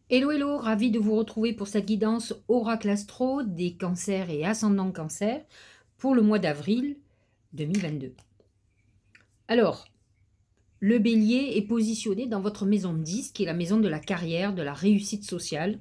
Hello, hello, ravi de vous retrouver pour cette guidance Oracle Astro des cancers et ascendant cancer pour le mois d'avril 2022. Alors, le bélier est positionné dans votre maison 10, qui est la maison de la carrière, de la réussite sociale.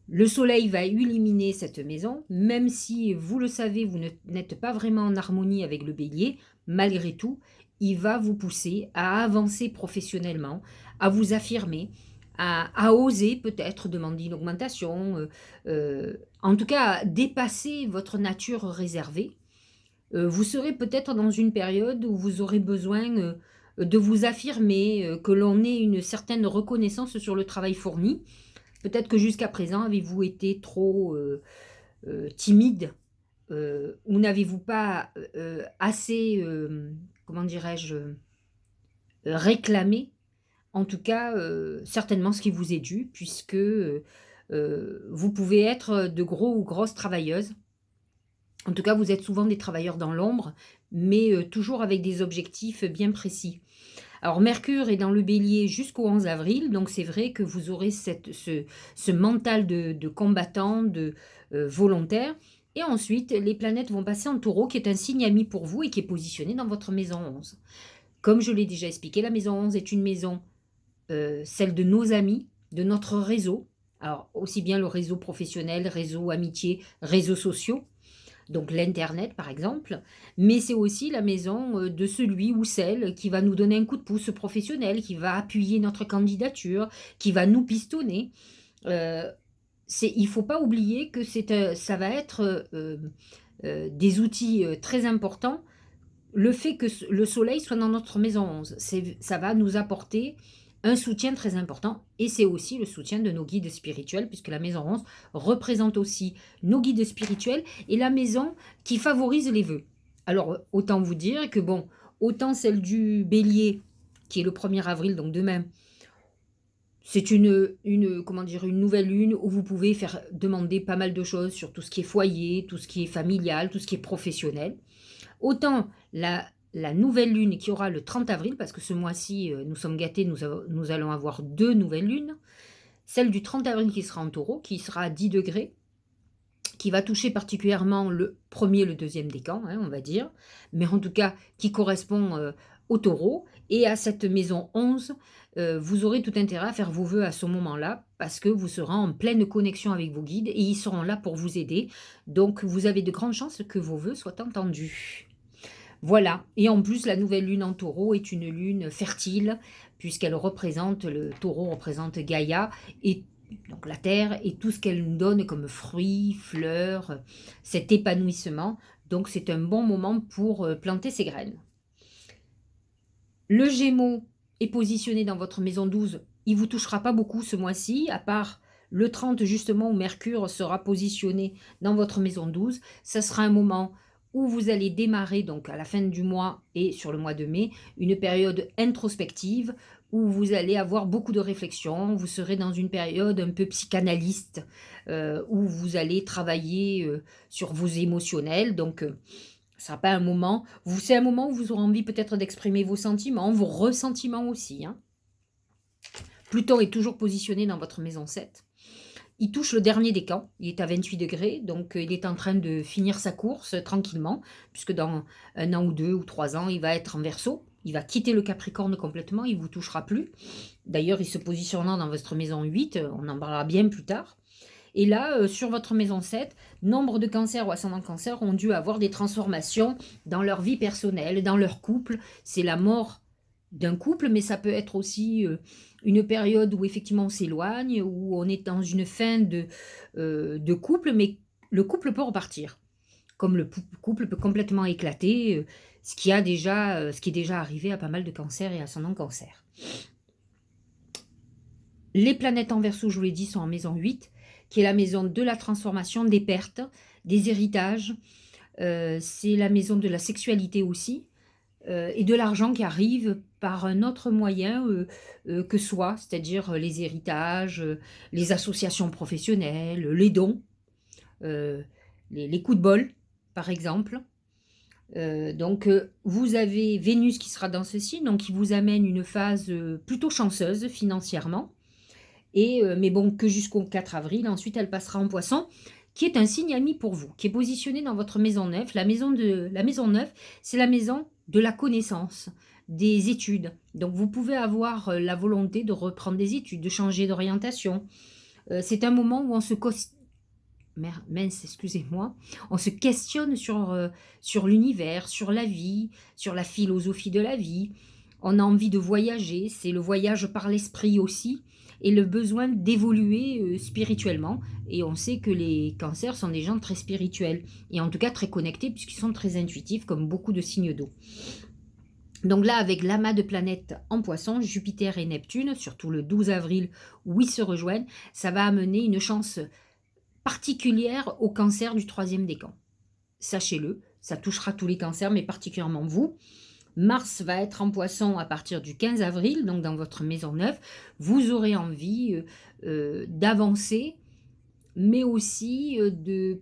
Le soleil va illuminer cette maison, même si, vous le savez, vous n'êtes pas vraiment en harmonie avec le bélier, malgré tout, il va vous pousser à avancer professionnellement, à vous affirmer, à oser peut-être demander une augmentation, en tout cas à dépasser votre nature réservée. Vous serez peut-être dans une période où vous aurez besoin de vous affirmer, que l'on ait une certaine reconnaissance sur le travail fourni. Peut-être que jusqu'à présent, avez-vous été trop timide, ou n'avez-vous pas assez, comment dirais-je, réclamé, en tout cas, certainement ce qui vous est dû, puisque vous pouvez être de gros ou grosses travailleuses. En tout cas, vous êtes souvent des travailleurs dans l'ombre, mais toujours avec des objectifs bien précis. Alors Mercure est dans le Bélier jusqu'au 11 avril, donc c'est vrai que vous aurez ce mental de combattant, de volontaire. Et ensuite, les planètes vont passer en Taureau, qui est un signe ami pour vous et qui est positionné dans votre maison 11. Comme je l'ai déjà expliqué, la maison 11 est une maison, celle de nos amis, de notre réseau. Alors aussi bien le réseau professionnel, réseau amitié, réseaux sociaux, donc l'internet par exemple, mais c'est aussi la maison, de celui ou celle qui va nous donner un coup de pouce professionnel, qui va appuyer notre candidature, qui va nous pistonner. Heu, il faut pas oublier que ça va être, des outils, très importants. Le fait que le soleil soit dans notre maison 11, ça va nous apporter un soutien très important et c'est aussi le soutien de nos guides spirituels puisque la maison 11 représente aussi nos guides spirituels et la maison qui favorise les vœux. Alors, autant vous dire que bon, autant celle du bélier qui est le 1er avril, donc demain, c'est comment dire? Une nouvelle lune où vous pouvez faire demander pas mal de choses sur tout ce qui est foyer, tout ce qui est familial, tout ce qui est professionnel. Autant la nouvelle lune qui aura le 30 avril, parce que ce mois-ci, nous sommes gâtés, nous allons avoir 2 nouvelles lunes. Celle du 30 avril qui sera en Taureau, qui sera à 10°, qui va toucher particulièrement le premier, le deuxième décan, hein, on va dire, mais en tout cas qui correspond, au Taureau et à cette maison 11, vous aurez tout intérêt à faire vos vœux à ce moment-là, parce que vous serez en pleine connexion avec vos guides et ils seront là pour vous aider. Donc vous avez de grandes chances que vos vœux soient entendus. Voilà, et en plus, la nouvelle lune en Taureau est une lune fertile, puisqu'elle représente le Taureau représente Gaïa et donc la terre et tout ce qu'elle nous donne comme fruits, fleurs, cet épanouissement. Donc c'est un bon moment pour, planter ses graines. Le Gémeaux est positionné dans votre maison 12. Il vous touchera pas beaucoup ce mois-ci, à part le 30 justement où Mercure sera positionné dans votre maison 12. Ça sera un moment où vous allez démarrer, donc à la fin du mois et sur le mois de mai, une période introspective où vous allez avoir beaucoup de réflexions. Vous serez dans une période un peu psychanalyste, où vous allez travailler, sur vos émotionnels. Donc, ce sera pas un moment c'est un moment où vous aurez envie peut-être d'exprimer vos sentiments, vos ressentiments aussi, hein. Pluton est toujours positionné dans votre maison 7. Il touche le dernier décan, il est à 28°, donc il est en train de finir sa course tranquillement, puisque dans 1 an ou 2 ou 3 ans, il va être en Verseau. Il va quitter le Capricorne complètement, il ne vous touchera plus. D'ailleurs, il se positionnera dans votre maison 8, on en parlera bien plus tard. Et là, sur votre maison 7, nombre de cancers ou ascendants cancer ont dû avoir des transformations dans leur vie personnelle, dans leur couple. C'est la mort d'un couple, mais ça peut être aussi une période où effectivement on s'éloigne, où on est dans une fin de couple, mais le couple peut repartir. Comme le couple peut complètement éclater, ce qui est déjà arrivé à pas mal de cancers et ascendants cancer. Les planètes en Verseau, je vous l'ai dit, sont en maison 8, qui est la maison de la transformation, des pertes, des héritages. C'est la maison de la sexualité aussi, et de l'argent qui arrive par un autre moyen, que soi, c'est-à-dire les héritages, les associations professionnelles, les dons, heu, les coups de bol, par exemple. Donc vous avez Vénus qui sera dans ce signe, donc qui vous amène une phase, plutôt chanceuse financièrement. mais bon, que jusqu'au 4 avril. Ensuite, elle passera en Poisson, qui est un signe ami pour vous, qui est positionné dans votre maison 9. La maison 9, c'est la maison de la connaissance, des études. Donc, vous pouvez avoir la volonté de reprendre des études, de changer d'orientation. C'est un moment où mince, excusez-moi, on se questionne sur l'univers, sur la vie, sur la philosophie de la vie. On a envie de voyager, c'est le voyage par l'esprit aussi, et le besoin d'évoluer spirituellement. Et on sait que les cancers sont des gens très spirituels, et en tout cas très connectés, puisqu'ils sont très intuitifs, comme beaucoup de signes d'eau. Donc là, avec l'amas de planètes en Poisson, Jupiter et Neptune, surtout le 12 avril où ils se rejoignent, ça va amener une chance particulière au cancer du troisième décan. Sachez-le, ça touchera tous les cancers, mais particulièrement vous. Mars va être en Poisson à partir du 15 avril, donc dans votre maison 9. Vous aurez envie d'avancer, mais aussi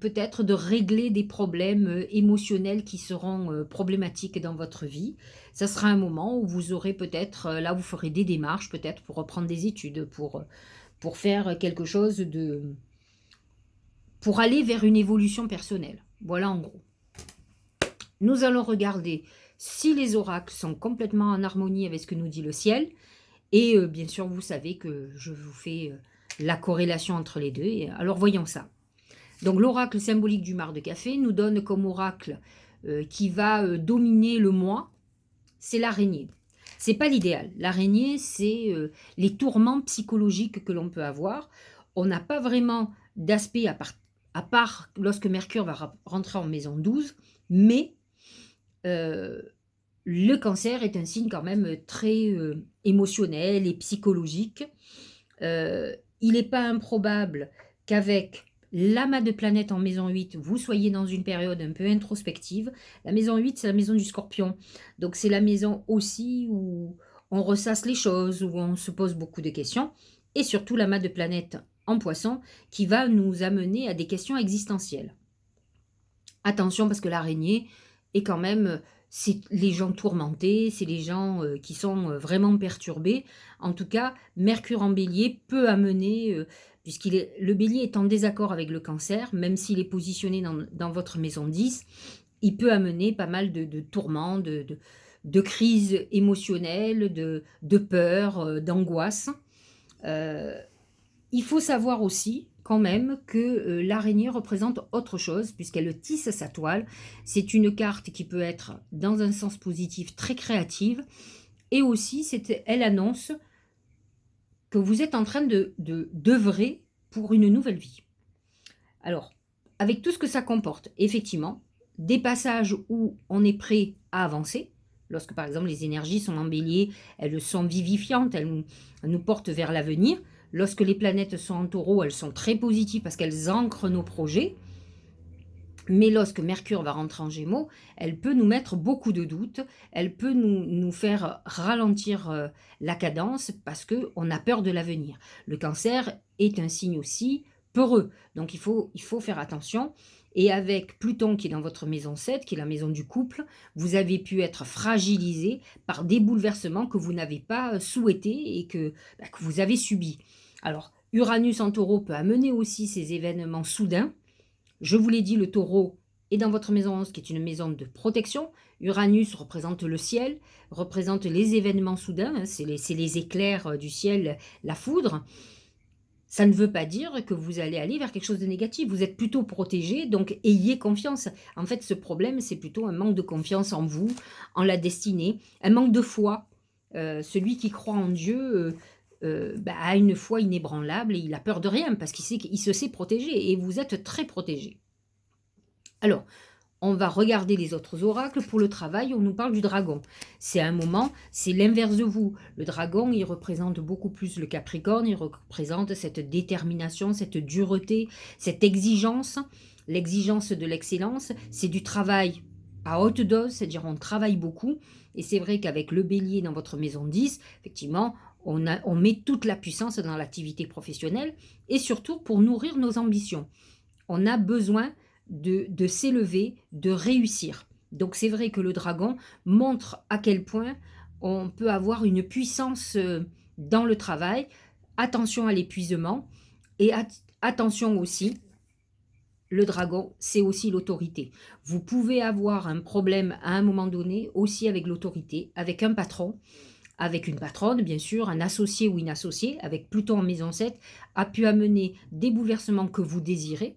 peut-être de régler des problèmes émotionnels qui seront problématiques dans votre vie. Ça sera un moment où vous aurez peut-être, là vous ferez des démarches peut-être pour reprendre des études, pour faire quelque chose pour aller vers une évolution personnelle. Voilà en gros. Nous allons regarder si les oracles sont complètement en harmonie avec ce que nous dit le ciel. Et bien sûr, vous savez que je vous fais la corrélation entre les deux. Et alors, voyons ça. Donc, l'oracle symbolique du mar de café nous donne comme oracle qui va dominer le moi, c'est l'araignée. C'est pas l'idéal. L'araignée, c'est les tourments psychologiques que l'on peut avoir. On n'a pas vraiment d'aspect à part lorsque Mercure va rentrer en maison 12, mais le cancer est un signe quand même très émotionnel et psychologique. Il n'est pas improbable qu'avec l'amas de planètes en maison 8, vous soyez dans une période un peu introspective. La maison 8, c'est la maison du Scorpion. Donc c'est la maison aussi où on ressasse les choses, où on se pose beaucoup de questions. Et surtout l'amas de planètes en Poisson qui va nous amener à des questions existentielles. Attention parce que l'araignée est quand même, c'est les gens tourmentés, c'est les gens qui sont vraiment perturbés. En tout cas, Mercure en bélier peut amener, le bélier est en désaccord avec le cancer, même s'il est positionné dans votre maison 10, il peut amener pas mal de tourments, de crises émotionnelles, de peur, d'angoisse. Euh, il faut savoir aussi, quand même, que l'araignée représente autre chose, puisqu'elle tisse sa toile. C'est une carte qui peut être, dans un sens positif, très créative. Et aussi, elle annonce que vous êtes en train d'œuvrer pour une nouvelle vie. Alors, avec tout ce que ça comporte, effectivement, des passages où on est prêt à avancer. Lorsque, par exemple, les énergies sont en bélier, elles sont vivifiantes, elles nous portent vers l'avenir. Lorsque les planètes sont en taureau, elles sont très positives parce qu'elles ancrent nos projets. Mais lorsque Mercure va rentrer en Gémeaux, elle peut nous mettre beaucoup de doutes, elle peut nous faire ralentir la cadence parce qu'on a peur de l'avenir. Le cancer est un signe aussi peureux, donc il faut faire attention. Et avec Pluton qui est dans votre maison 7, qui est la maison du couple, vous avez pu être fragilisé par des bouleversements que vous n'avez pas souhaités et que vous avez subis. Alors, Uranus en taureau peut amener aussi ces événements soudains. Je vous l'ai dit, le taureau est dans votre maison 11, qui est une maison de protection. Uranus représente le ciel, représente les événements soudains, hein, c'est les éclairs du ciel, la foudre. Ça ne veut pas dire que vous allez aller vers quelque chose de négatif. Vous êtes plutôt protégé, donc ayez confiance. En fait, ce problème, c'est plutôt un manque de confiance en vous, en la destinée, un manque de foi. Celui qui croit en Dieu a une foi inébranlable et il a peur de rien parce qu'il se sait protégé et vous êtes très protégé. Alors, on va regarder les autres oracles. Pour le travail, on nous parle du dragon. C'est un moment, c'est l'inverse de vous. Le dragon, il représente beaucoup plus le Capricorne, il représente cette détermination, cette dureté, cette exigence, l'exigence de l'excellence. C'est du travail à haute dose, c'est-à-dire on travaille beaucoup. Et c'est vrai qu'avec le bélier dans votre maison 10, effectivement, on met toute la puissance dans l'activité professionnelle et surtout pour nourrir nos ambitions. On a besoin de s'élever, de réussir. Donc c'est vrai que le dragon montre à quel point on peut avoir une puissance dans le travail attention à l'épuisement et attention aussi, le dragon, c'est aussi l'autorité. Vous pouvez avoir un problème à un moment donné aussi avec l'autorité, avec un patron, avec une patronne, bien sûr, un associé ou une associée, avec Pluton en maison 7, a pu amener des bouleversements que vous désirez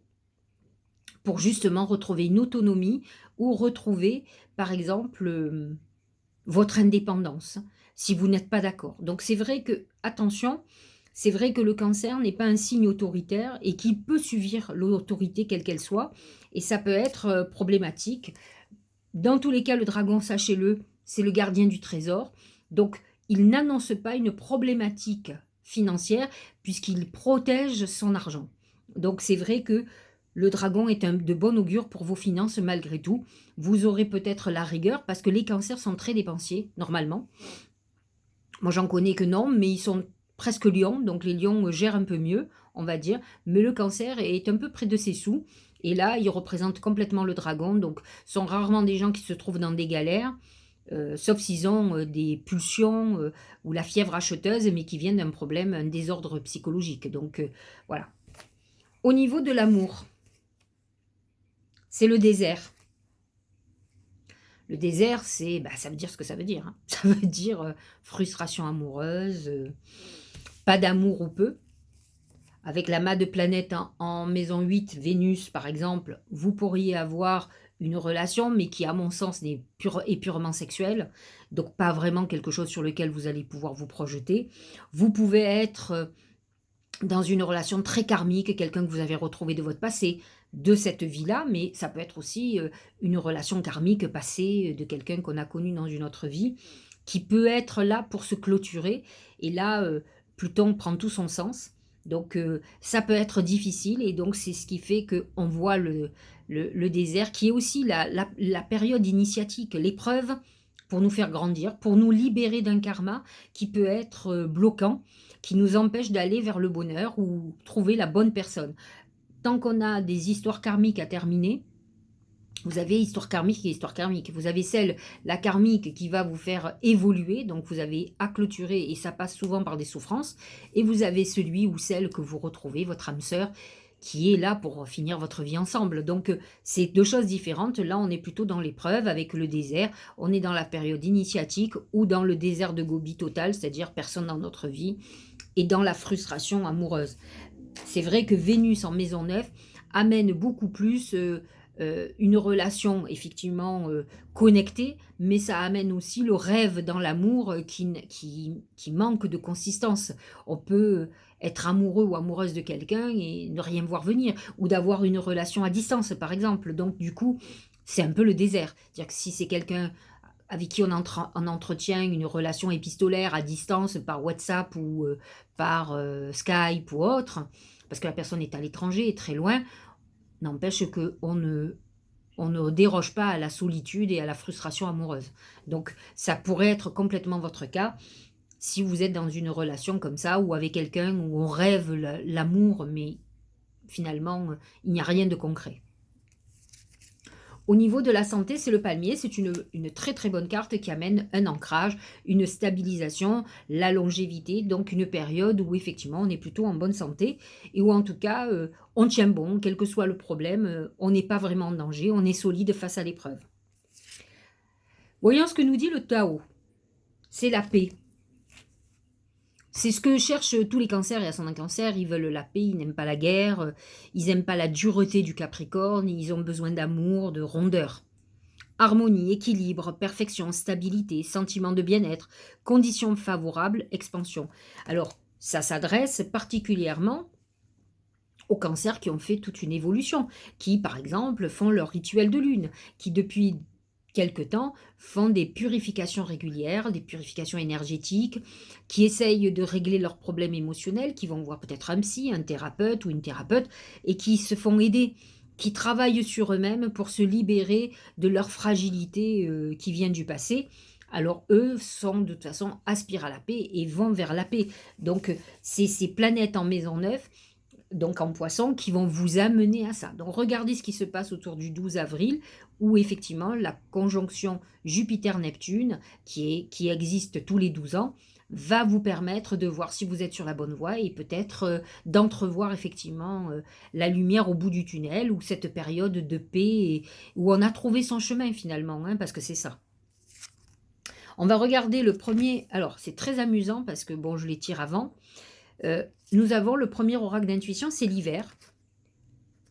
pour justement retrouver une autonomie ou retrouver, par exemple, votre indépendance, si vous n'êtes pas d'accord. Donc c'est vrai que, attention, c'est vrai que le cancer n'est pas un signe autoritaire et qu'il peut subir l'autorité quelle qu'elle soit, et ça peut être problématique. Dans tous les cas, le dragon, sachez-le, c'est le gardien du trésor. Donc, il n'annonce pas une problématique financière puisqu'il protège son argent. Donc, c'est vrai que le dragon est de bon augure pour vos finances malgré tout. Vous aurez peut-être la rigueur parce que les cancers sont très dépensiers, normalement. Moi, j'en connais que non, mais ils sont presque lions, donc les lions gèrent un peu mieux, on va dire. Mais le cancer est un peu près de ses sous. Et là, il représente complètement le dragon. Donc, ce sont rarement des gens qui se trouvent dans des galères, sauf s'ils ont des pulsions ou la fièvre acheteuse, mais qui viennent d'un problème, un désordre psychologique. Donc, voilà. Au niveau de l'amour, c'est le désert. Le désert, c'est, bah, ça veut dire ce que ça veut dire, hein. Ça veut dire frustration amoureuse, pas d'amour ou peu. Avec l'amas de planètes en maison 8, Vénus par exemple, vous pourriez avoir une relation, mais qui à mon sens est purement sexuelle, donc pas vraiment quelque chose sur lequel vous allez pouvoir vous projeter. Vous pouvez être dans une relation très karmique, quelqu'un que vous avez retrouvé de votre passé, de cette vie-là, mais ça peut être aussi une relation karmique passée de quelqu'un qu'on a connu dans une autre vie, qui peut être là pour se clôturer. Et là, Pluton prend tout son sens. Donc, ça peut être difficile, et donc c'est ce qui fait qu'on voit le désert, qui est aussi la période initiatique, l'épreuve pour nous faire grandir, pour nous libérer d'un karma qui peut être bloquant, qui nous empêche d'aller vers le bonheur ou trouver la bonne personne. Tant qu'on a des histoires karmiques à terminer, vous avez histoire karmique et histoire karmique. Vous avez la karmique, qui va vous faire évoluer, donc vous avez à clôturer et ça passe souvent par des souffrances. Et vous avez celui ou celle que vous retrouvez, votre âme sœur, qui est là pour finir votre vie ensemble. Donc c'est deux choses différentes. Là, on est plutôt dans l'épreuve avec le désert. On est dans la période initiatique ou dans le désert de Gobi total, c'est-à-dire personne dans notre vie, et dans la frustration amoureuse. C'est vrai que Vénus en maison 9 amène beaucoup plus une relation effectivement connectée, mais ça amène aussi le rêve dans l'amour qui manque de consistance. On peut être amoureux ou amoureuse de quelqu'un et ne rien voir venir, ou d'avoir une relation à distance par exemple. Donc du coup, c'est un peu le désert. C'est-à-dire que si c'est quelqu'un avec qui on entretient une relation épistolaire à distance par WhatsApp ou par Skype ou autre, parce que la personne est à l'étranger, est très loin, n'empêche on ne déroge pas à la solitude et à la frustration amoureuse. Donc ça pourrait être complètement votre cas si vous êtes dans une relation comme ça, ou avec quelqu'un où on rêve l'amour, mais finalement il n'y a rien de concret. Au niveau de la santé, c'est le palmier, c'est une très très bonne carte qui amène un ancrage, une stabilisation, la longévité, donc une période où effectivement on est plutôt en bonne santé, et où en tout cas on tient bon, quel que soit le problème, on n'est pas vraiment en danger, on est solide face à l'épreuve. Voyons ce que nous dit le Tao, c'est la paix. C'est ce que cherchent tous les cancers et ascendants cancer. Ils veulent la paix, ils n'aiment pas la guerre, ils n'aiment pas la dureté du Capricorne, ils ont besoin d'amour, de rondeur. Harmonie, équilibre, perfection, stabilité, sentiment de bien-être, conditions favorables, expansion. Alors, ça s'adresse particulièrement aux cancers qui ont fait toute une évolution, qui, par exemple, font leur rituel de lune, qui, depuis quelque temps, font des purifications régulières, des purifications énergétiques, qui essayent de régler leurs problèmes émotionnels, qui vont voir peut-être un psy, un thérapeute ou une thérapeute, et qui se font aider, qui travaillent sur eux-mêmes pour se libérer de leur fragilité qui vient du passé. Alors eux sont de toute façon aspirent à la paix et vont vers la paix. Donc c'est ces planètes en maison 9, donc en poisson, qui vont vous amener à ça. Donc regardez ce qui se passe autour du 12 avril, où effectivement la conjonction Jupiter-Neptune, qui existe tous les 12 ans, va vous permettre de voir si vous êtes sur la bonne voie et peut-être, d'entrevoir effectivement, la lumière au bout du tunnel ou cette période de paix et où on a trouvé son chemin finalement, hein, parce que c'est ça. On va regarder le premier. Alors c'est très amusant parce que bon, je les tire avant. Nous avons le premier oracle d'intuition, c'est l'hiver.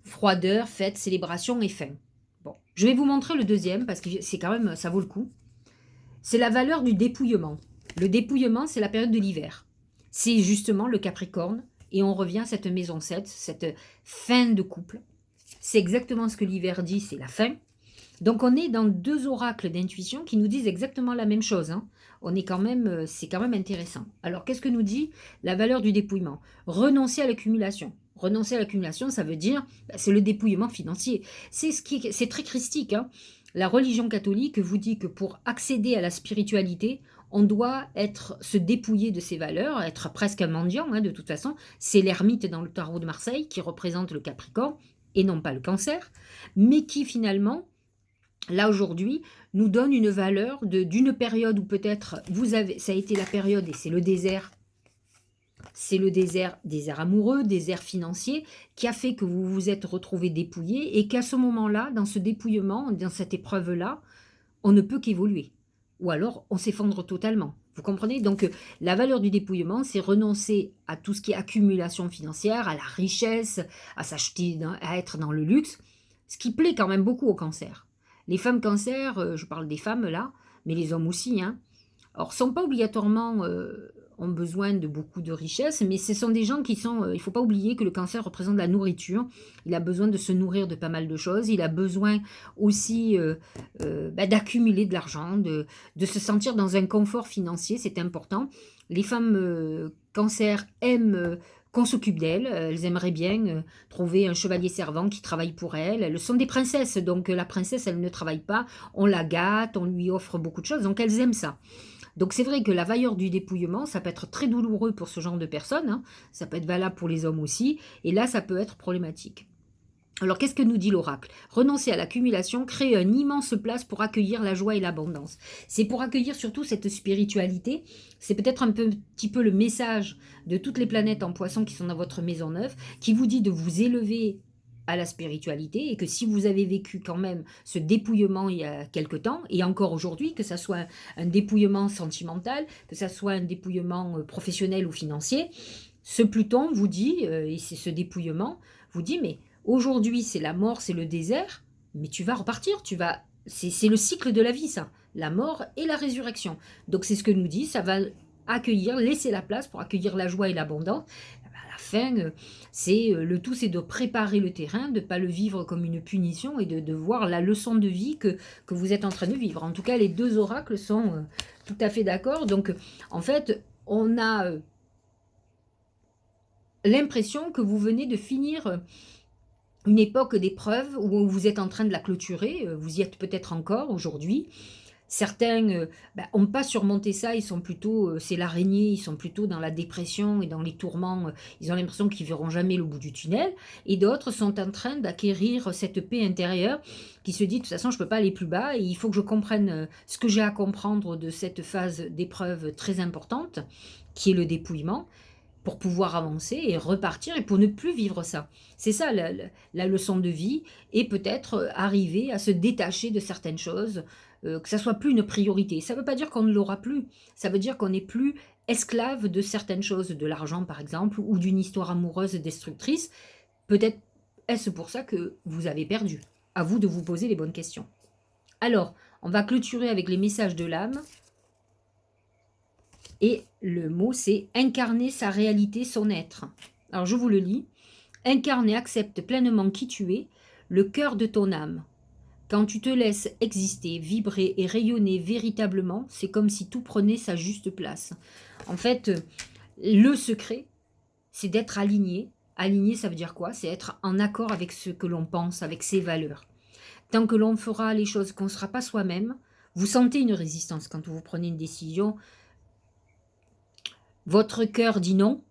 Froideur, fête, célébration et fin. Bon, je vais vous montrer le deuxième parce que c'est quand même, ça vaut le coup. C'est la valeur du dépouillement. Le dépouillement, c'est la période de l'hiver. C'est justement le Capricorne et on revient à cette maison 7, cette fin de couple. C'est exactement ce que l'hiver dit, c'est la fin. Donc on est dans deux oracles d'intuition qui nous disent exactement la même chose, hein. On est quand même, c'est quand même intéressant. Alors qu'est-ce que nous dit la valeur du dépouillement? Renoncer à l'accumulation. Renoncer à l'accumulation, ça veut dire, bah, c'est le dépouillement financier. C'est très christique, hein. La religion catholique vous dit que pour accéder à la spiritualité, on doit se dépouiller de ses valeurs, être presque un mendiant, hein, de toute façon. C'est l'ermite dans le tarot de Marseille qui représente le Capricorne et non pas le Cancer, mais qui finalement là aujourd'hui, nous donne une valeur d'une période où peut-être ça a été la période et c'est le désert amoureux, désert financier, qui a fait que vous vous êtes retrouvé dépouillé et qu'à ce moment-là, dans ce dépouillement, dans cette épreuve-là, on ne peut qu'évoluer. Ou alors, on s'effondre totalement. Vous comprenez? Donc, la valeur du dépouillement, c'est renoncer à tout ce qui est accumulation financière, à la richesse, à s'acheter, à être dans le luxe, ce qui plaît quand même beaucoup au cancer. Les femmes cancer, je parle des femmes là, mais les hommes aussi, hein. Alors, sont pas obligatoirement ont besoin de beaucoup de richesses, mais ce sont des gens qui sont. Il faut pas oublier que le cancer représente la nourriture. Il a besoin de se nourrir de pas mal de choses. Il a besoin aussi d'accumuler de l'argent, de se sentir dans un confort financier. C'est important. Les femmes cancer aiment qu'on s'occupe d'elles. Elles aimeraient bien trouver un chevalier servant qui travaille pour elles. Elles sont des princesses, donc la princesse, elle ne travaille pas. On la gâte, on lui offre beaucoup de choses, donc elles aiment ça. Donc c'est vrai que la valeur du dépouillement, ça peut être très douloureux pour ce genre de personnes, hein. Ça peut être valable pour les hommes aussi, et là ça peut être problématique. Alors qu'est-ce que nous dit l'oracle? Renoncer à l'accumulation, créer une immense place pour accueillir la joie et l'abondance. C'est pour accueillir surtout cette spiritualité. C'est peut-être petit peu le message de toutes les planètes en poisson qui sont dans votre maison neuve, qui vous dit de vous élever à la spiritualité et que si vous avez vécu quand même ce dépouillement il y a quelque temps et encore aujourd'hui, que ça soit un dépouillement sentimental, que ça soit un dépouillement professionnel ou financier, ce Pluton vous dit, et c'est ce dépouillement, vous dit mais aujourd'hui c'est la mort, c'est le désert, mais tu vas repartir, c'est le cycle de la vie ça, la mort et la résurrection. Donc c'est ce que nous dit, ça va accueillir, laisser la place pour accueillir la joie et l'abondance. À la fin, le tout, c'est de préparer le terrain, de ne pas le vivre comme une punition et de voir la leçon de vie que vous êtes en train de vivre. En tout cas, les deux oracles sont tout à fait d'accord. Donc, en fait, on a l'impression que vous venez de finir une époque d'épreuve où vous êtes en train de la clôturer. Vous y êtes peut-être encore aujourd'hui. Certains n'ont pas surmonté ça, ils sont plutôt, c'est l'araignée, ils sont plutôt dans la dépression et dans les tourments, ils ont l'impression qu'ils verront jamais le bout du tunnel. Et d'autres sont en train d'acquérir cette paix intérieure qui se dit de toute façon je ne peux pas aller plus bas et il faut que je comprenne ce que j'ai à comprendre de cette phase d'épreuve très importante qui est le dépouillement pour pouvoir avancer et repartir et pour ne plus vivre ça. C'est ça la leçon de vie et peut-être arriver à se détacher de certaines choses, que ça soit plus une priorité. Ça ne veut pas dire qu'on ne l'aura plus, ça veut dire qu'on n'est plus esclave de certaines choses, de l'argent par exemple, ou d'une histoire amoureuse destructrice. Peut-être est-ce pour ça que vous avez perdu. À vous de vous poser les bonnes questions. Alors, on va clôturer avec les messages de l'âme. Et le mot, c'est incarner sa réalité, son être. Alors, je vous le lis. Incarne et accepte pleinement qui tu es, le cœur de ton âme. Quand tu te laisses exister, vibrer et rayonner véritablement, c'est comme si tout prenait sa juste place. En fait, le secret, c'est d'être aligné. Aligné, ça veut dire quoi? C'est être en accord avec ce que l'on pense, avec ses valeurs. Tant que l'on fera les choses qu'on ne sera pas soi-même, vous sentez une résistance quand vous prenez une décision. Votre cœur dit non,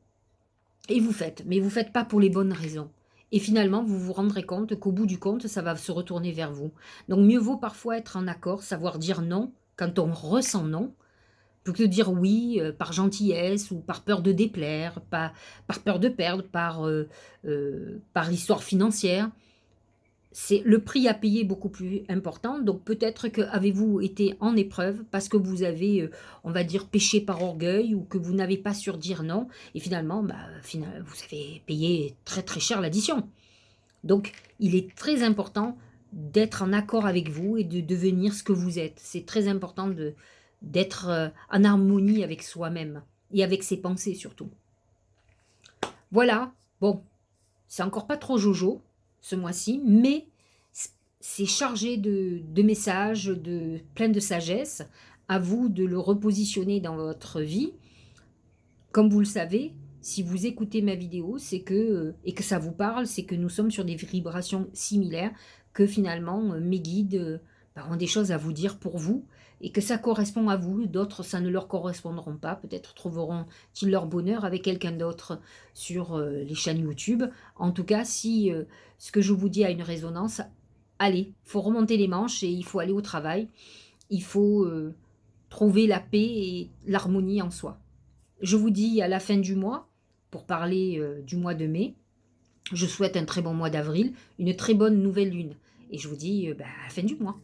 et vous faites. Mais vous ne faites pas pour les bonnes raisons. Et finalement, vous vous rendrez compte qu'au bout du compte, ça va se retourner vers vous. Donc mieux vaut parfois être en accord, savoir dire non quand on ressent non, plutôt que de dire oui, par gentillesse ou par peur de déplaire, par peur de perdre, par histoire financière. C'est le prix à payer est beaucoup plus important, donc peut-être que avez-vous été en épreuve parce que vous avez, on va dire, péché par orgueil ou que vous n'avez pas su dire non et finalement, bah, vous avez payé très, très cher l'addition. Donc il est très important d'être en accord avec vous et de devenir ce que vous êtes. C'est très important d'être, en harmonie avec soi-même et avec ses pensées surtout. Voilà, bon, c'est encore pas trop jojo ce mois-ci, mais c'est chargé de messages, plein de sagesse. À vous de le repositionner dans votre vie. Comme vous le savez, si vous écoutez ma vidéo, c'est que, et que ça vous parle, c'est que nous sommes sur des vibrations similaires, que finalement mes guides bah, ont des choses à vous dire pour vous et que ça correspond à vous. D'autres, ça ne leur correspondront pas. Peut-être trouveront-ils leur bonheur avec quelqu'un d'autre sur les chaînes YouTube. En tout cas, si ce que je vous dis a une résonance, allez, il faut remonter les manches et il faut aller au travail. Il faut trouver la paix et l'harmonie en soi. Je vous dis à la fin du mois, pour parler du mois de mai. Je souhaite un très bon mois d'avril, une très bonne nouvelle lune. Et je vous dis bah, à la fin du mois.